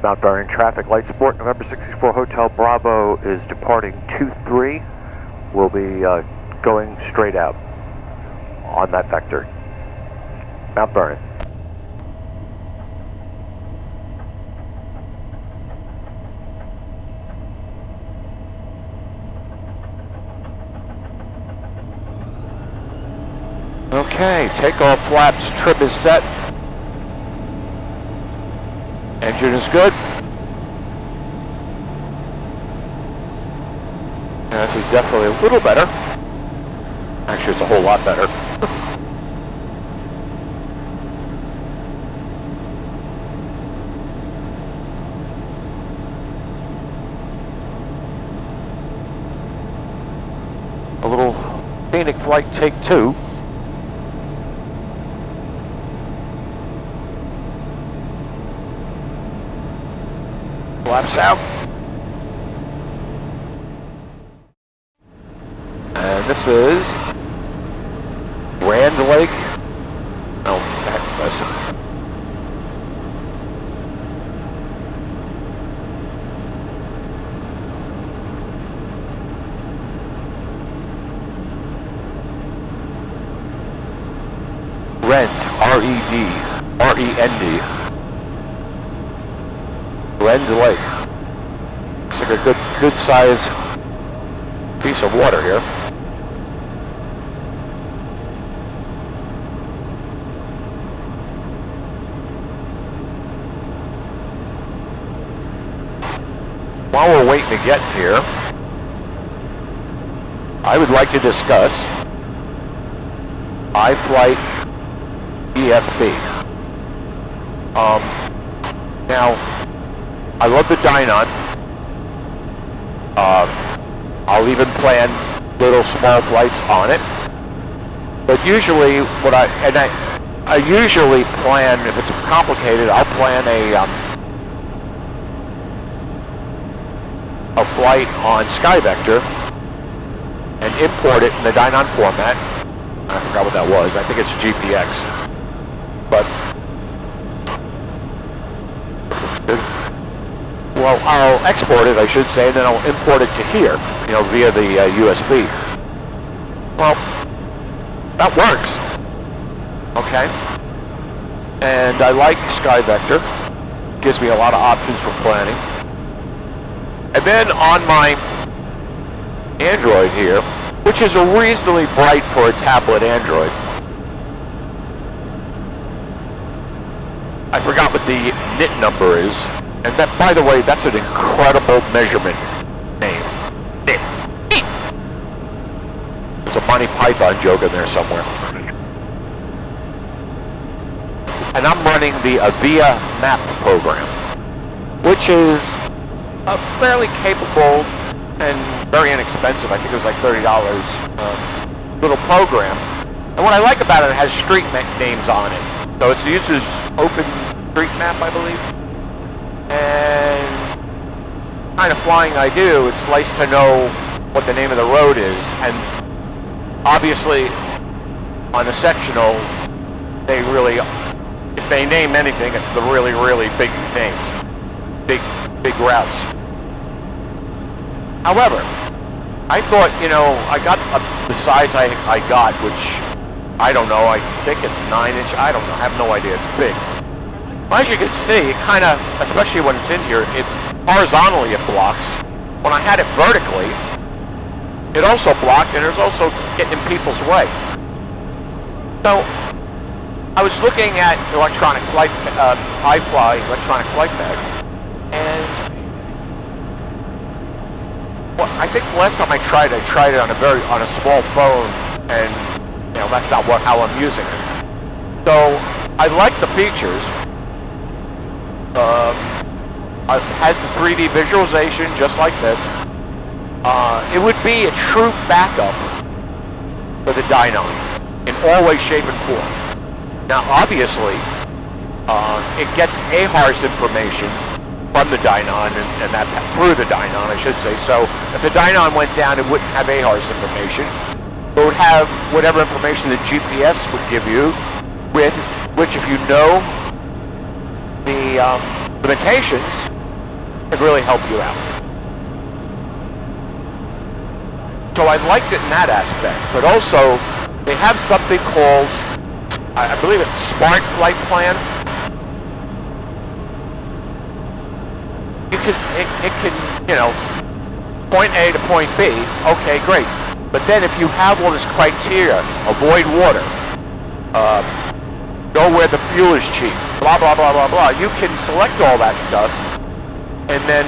Mount Vernon traffic light support, November 64 Hotel Bravo is departing 23. We'll be going straight out on that vector. Mount Vernon. Okay, takeoff flaps, trim is set. Engine is good. Yeah, this is definitely a little better. Actually, it's a whole lot better. A little scenic flight take 2. Flaps out. And this is Grand Lake. Oh, listen. Rend, R-E-D, R-E-N-D. Rend Lake. Looks like a good size piece of water here. While we're waiting to get here, I would like to discuss iFly EFB. Now, I love the Dynon. I'll even plan little small flights on it. But usually, I usually plan, if it's complicated, I'll plan a flight on SkyVector and import it in the Dynon format. I forgot what that was. I think it's GPX. But well, I'll export it, I should say, and then I'll import it to here, you know, via the USB. Well, that works. Okay. And I like SkyVector. Gives me a lot of options for planning. And then on my Android here, which is a reasonably bright for a tablet Android. I forgot what the NIT number is. And that, by the way, that's an incredible measurement name. NIT. There's a Monty Python joke in there somewhere. And I'm running the Avia map program, which is a fairly capable and very inexpensive, I think it was like $30, little program. And what I like about it, it has street names on it. So it uses OpenStreetMap, I believe. And the kind of flying I do, it's nice to know what the name of the road is. And obviously, on a sectional, they really, if they name anything, it's the really, really big names. Big routes. However, I thought, you know, I got the size I got, which I don't know, I think it's 9-inch, I don't know, I have no idea, it's big. Well, as you can see, it kind of, especially when it's in here, it horizontally it blocks. When I had it vertically, it also blocked, and it was also getting in people's way. So, I was looking at electronic flight, iFly electronic flight bag, and well, I think the last time I tried it on a small phone, and you know that's not how I'm using it. So I like the features. It has the 3D visualization just like this. It would be a true backup for the Dynon in all ways, shape, and form. Now, obviously, it gets AHRS information from the Dynon and that through the Dynon, I should say. So, if the Dynon went down, it wouldn't have AHRS information. It would have whatever information the GPS would give you, which, if you know the limitations, can really help you out. So I liked it in that aspect, but also they have something called, I believe it's Smart Flight Plan. It can, you know, point A to point B, okay, great. But then if you have all this criteria, avoid water, go where the fuel is cheap, blah, blah, blah, blah, blah, you can select all that stuff, and then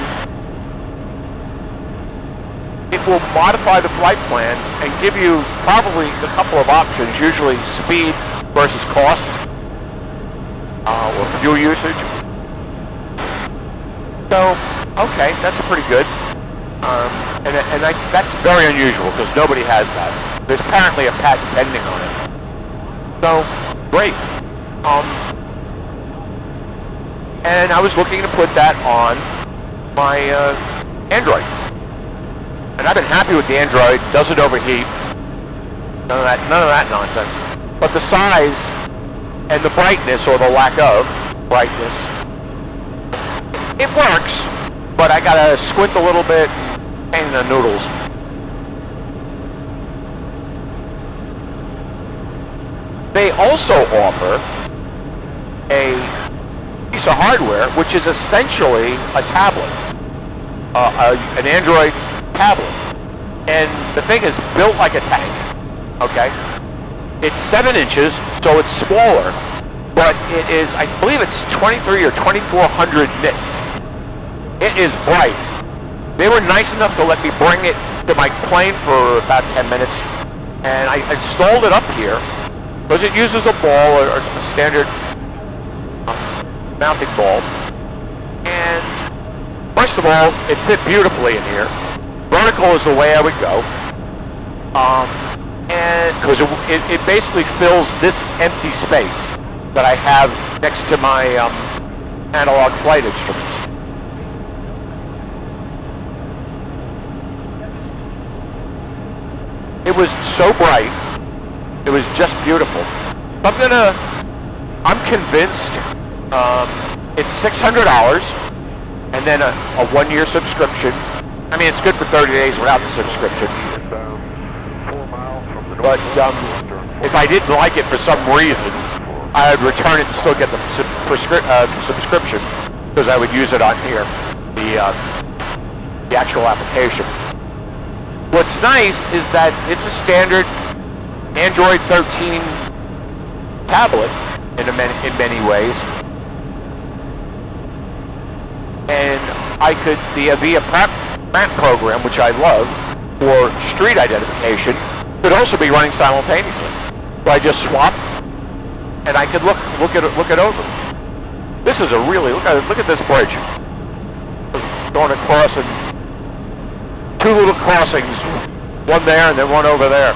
it will modify the flight plan and give you probably a couple of options, usually speed versus cost, or fuel usage. So, okay, that's pretty good. That's very unusual because nobody has that. There's apparently a patent pending on it. So, great. And I was looking to put that on my Android. And I've been happy with the Android. Doesn't overheat. None of that nonsense. But the size and the brightness, or the lack of brightness, it works, but I gotta squint a little bit, pain in the noodles. They also offer a piece of hardware, which is essentially a tablet, an Android tablet. And the thing is built like a tank, okay? It's 7 inches, so it's smaller, but it is, I believe it's 23 or 2400 nits. It is bright. They were nice enough to let me bring it to my plane for about 10 minutes, and I installed it up here because it uses a ball, or a standard mounting ball. And first of all, it fit beautifully in here. Vertical is the way I would go, and because it basically fills this empty space that I have next to my analog flight instruments. It was so bright. It was just beautiful. I'm convinced it's $600 and then a 1-year subscription. I mean, it's good for 30 days without the subscription. But if I didn't like it for some reason, I would return it and still get the subscription, because I would use it on here, the actual application. What's nice is that it's a standard Android 13 tablet in many ways, and the Aviation Map program, which I love, for street identification, could also be running simultaneously. So I just swap, and I could look it over. This is a really look at this bridge going across, and 2 little crossings, one there and then one over there.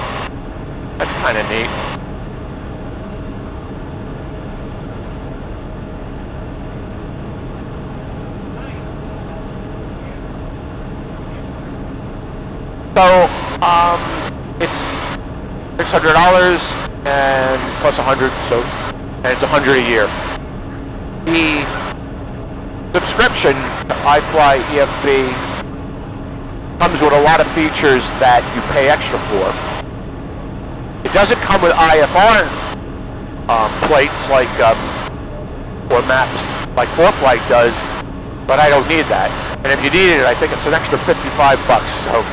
That's kind of neat. So, it's $600 and plus 100, so, and it's 100 a year. The subscription to iFly EFB comes with a lot of features that you pay extra for. It doesn't come with IFR plates like or maps like 4Flight does, but I don't need that. And if you need it, I think it's an extra $55. So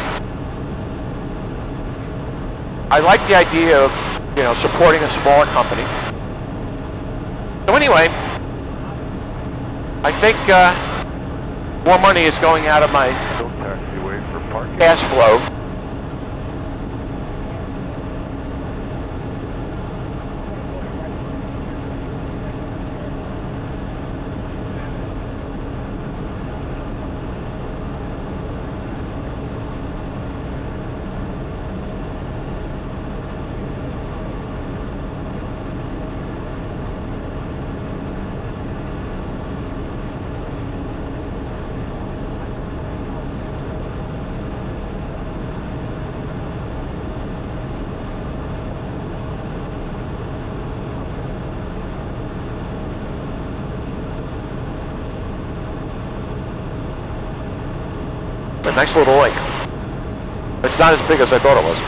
I like the idea of, you know, supporting a smaller company. So anyway, I think more money is going out of my cash flow. nice little lake. It's not as big as I thought it was.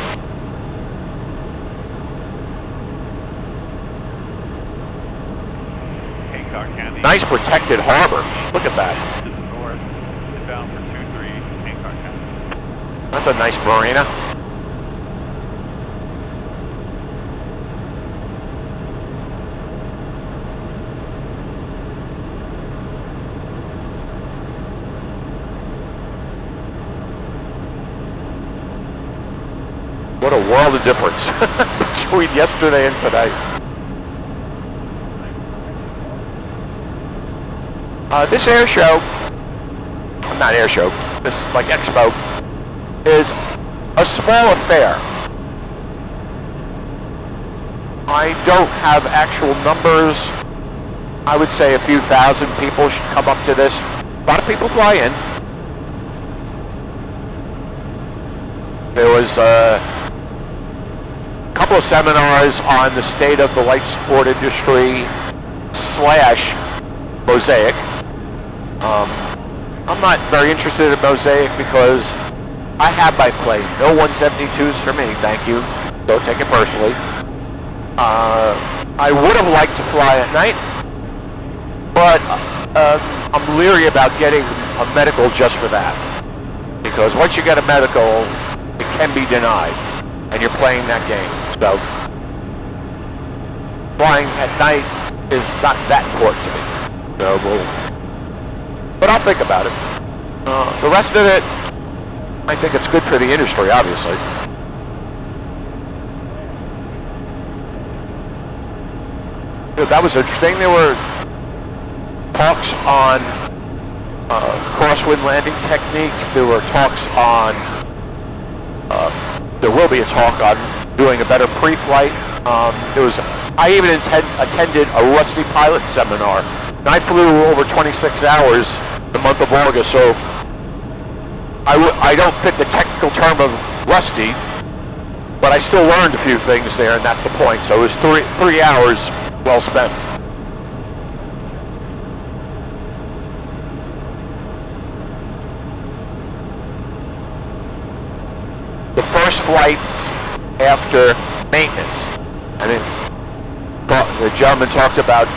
Nice protected harbor. Look at that. To the north, inbound for 23, Hancock County. That's a nice marina. What a world of difference between yesterday and today. This air show, not air show, this like expo, is a small affair. I don't have actual numbers. I would say a few thousand people should come up to this. A lot of people fly in. There was a couple of seminars on the state of the light sport industry / Mosaic. I'm not very interested in Mosaic because I have my plane. No 172s for me, thank you. Don't take it personally. I would have liked to fly at night, but I'm leery about getting a medical just for that. Because once you get a medical, it can be denied, and you're playing that game. So, flying at night is not that important to me. So, but I'll think about it. The rest of it, I think it's good for the industry, obviously. That was interesting. There were talks on crosswind landing techniques. There were talks on, there will be a talk on doing a better pre-flight. I even attended a rusty pilot seminar. And I flew over 26 hours the month of August, so I don't fit the technical term of rusty, but I still learned a few things there, and that's the point. So it was 3 hours well spent. The first flights after maintenance, I mean, the gentleman talked about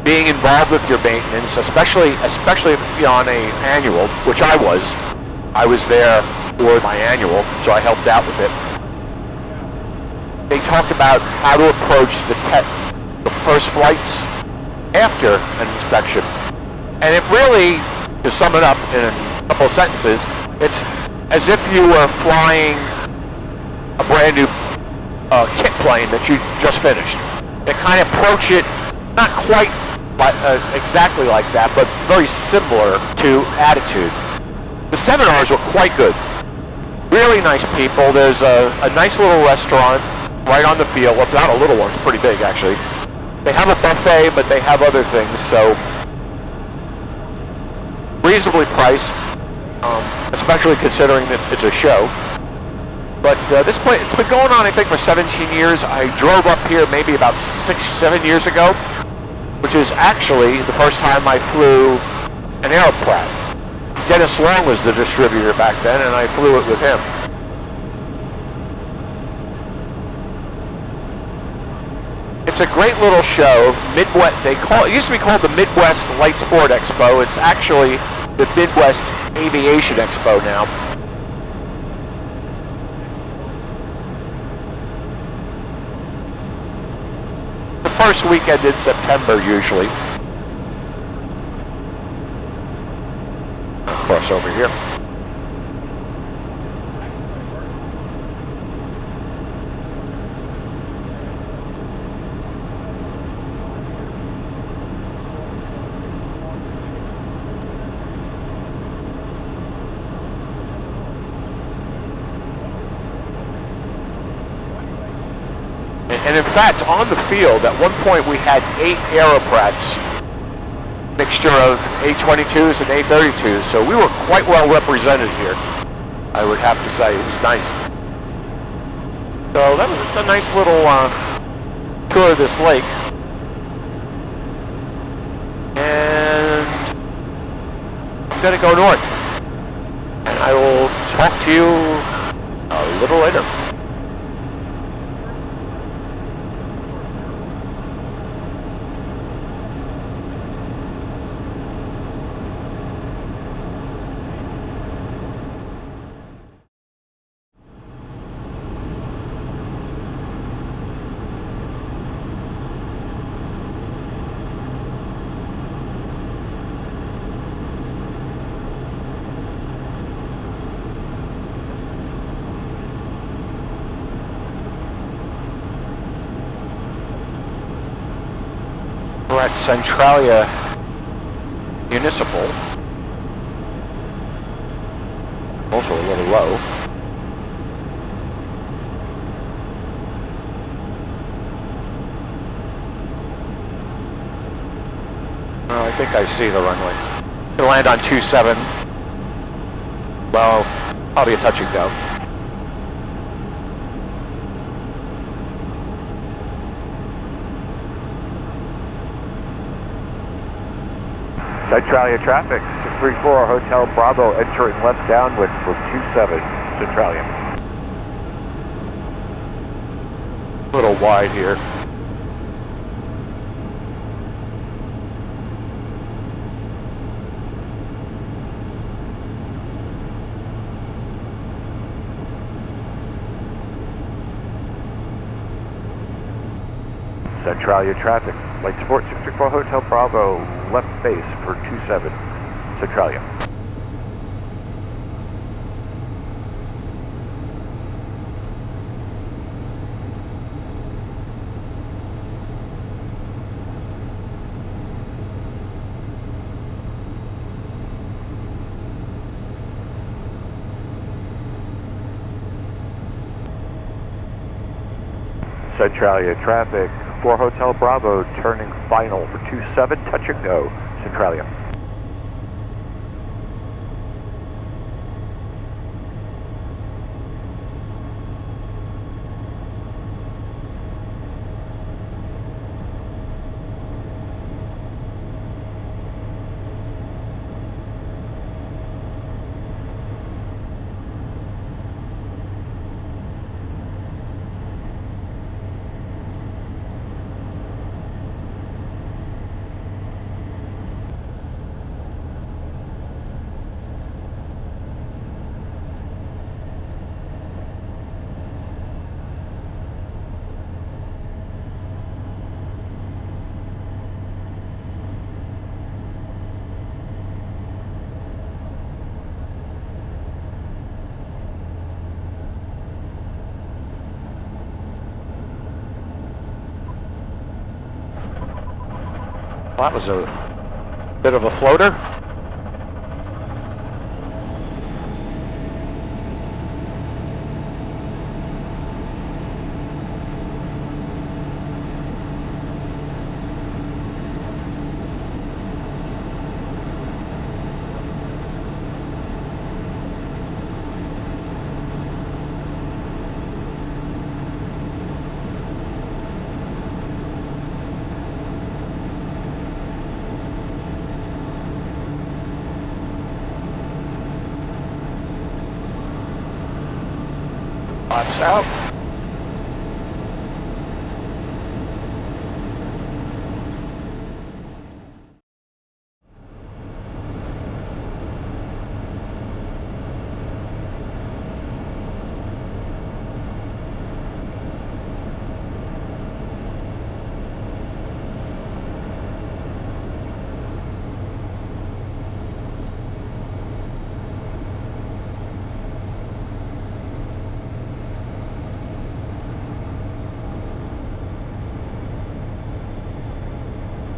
being involved with your maintenance, especially if you're on an annual, which I was. I was there for my annual, so I helped out with it. They talked about how to approach the first flights after an inspection. And it really, to sum it up in a couple of sentences, it's as if you were flying a brand new kit plane that you just finished. They kind of approach it, not quite exactly like that, but very similar to attitude. The seminars were quite good. Really nice people. There's a nice little restaurant right on the field. Well, it's not a little one, it's pretty big actually. They have a buffet, but they have other things, so reasonably priced, especially considering that it's a show. But this place, it's been going on, I think, for 17 years. I drove up here maybe about 6-7 years ago, which is actually the first time I flew an Aeroprat. Dennis Long was the distributor back then, and I flew it with him. It's a great little show. Midwest, it used to be called the Midwest Light Sport Expo. It's actually the Midwest Aviation Expo now. The first weekend in September, usually. Cross over here. And in fact, on the field, at one point we had 8 Aeroprats, mixture of A22s and A32s, so we were quite well represented here, I would have to say. It was nice. So it's a nice little tour of this lake. And I'm going to go north. I will talk to you a little later. We're at Centralia Municipal. Also a little low. Oh, I think I see the runway. Gonna land on 27. Well, probably a touch and go. Centralia traffic, 634 Hotel Bravo, entering left downwind for 27, Centralia. A little wide here. Centralia traffic, Light Sport 634 Hotel Bravo, left base for 27, Centralia. Centralia traffic, 4 Hotel Bravo, turning final for 27, touch and go, Centralia. Well, that was a bit of a floater. Pops out.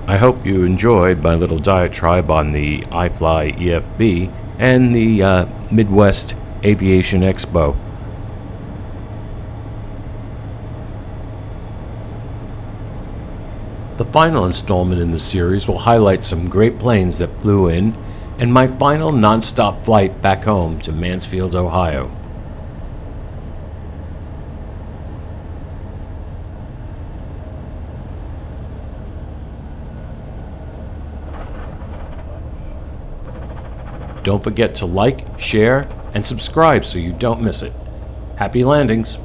I hope you enjoyed my little diatribe on the iFly EFB and the Midwest Aviation Expo. The final installment in the series will highlight some great planes that flew in and my final non-stop flight back home to Mansfield, Ohio. Don't forget to like, share, and subscribe so you don't miss it. Happy landings!